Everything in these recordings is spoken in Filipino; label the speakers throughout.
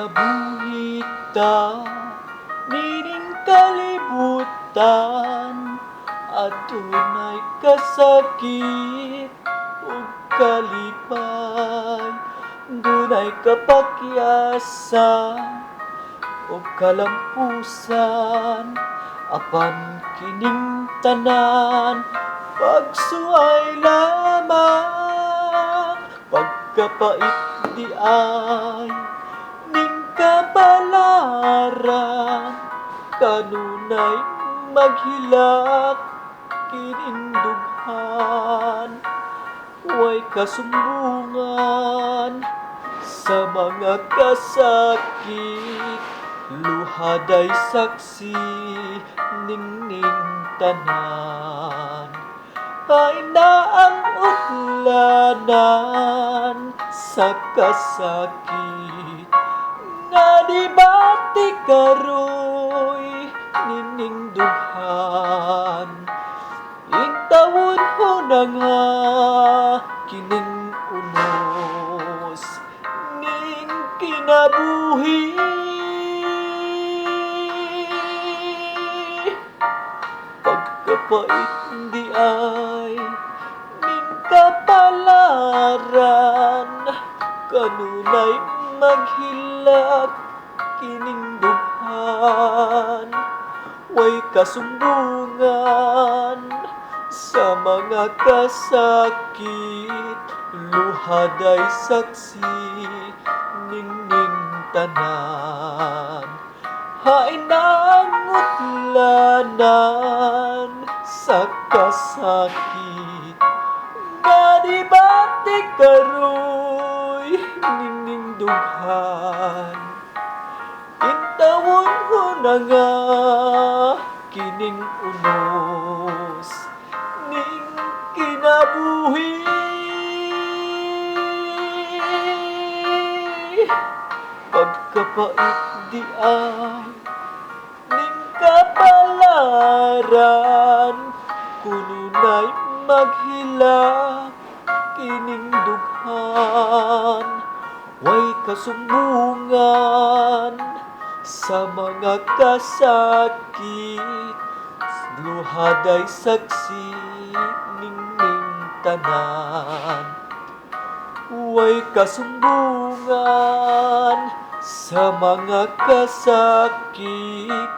Speaker 1: kinabuhita nining kalibutan at tunay kasakit ug kalipay dunay kapakyasa ug kalampusan apan kining tanan pagsuay lamang pagkapait di ay ning kapalaran kanunay maghilak kining dughan way kasumbungan sa mga kasakit luhaday saksi ningning tanan ay na ang utlanan sa kasakit nga di bati karoy nining dughan intawon ho na nga kining unos ning kinabuhi pagkapait di ay ning kapalaran kanunay maghilak kining dughan way kasumbungan sa mga kasakit luhaday saksi ningning tanan hain ang utlanan sa kasakit nga di bati karoy ningning dughan intawon ho na nga kining unos ning kinabuhi pagkapait di ay ning kapalaran kununay maghilak kining dughan way kasumbungan sa mga kasakit luhaday saksi ningning tanan way kasumbungan sa mga kasakit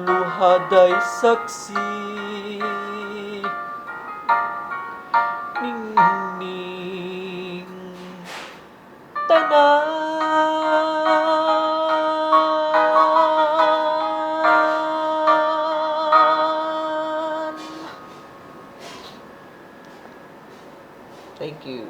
Speaker 1: luhaday saksi ningning tanan. Thank you.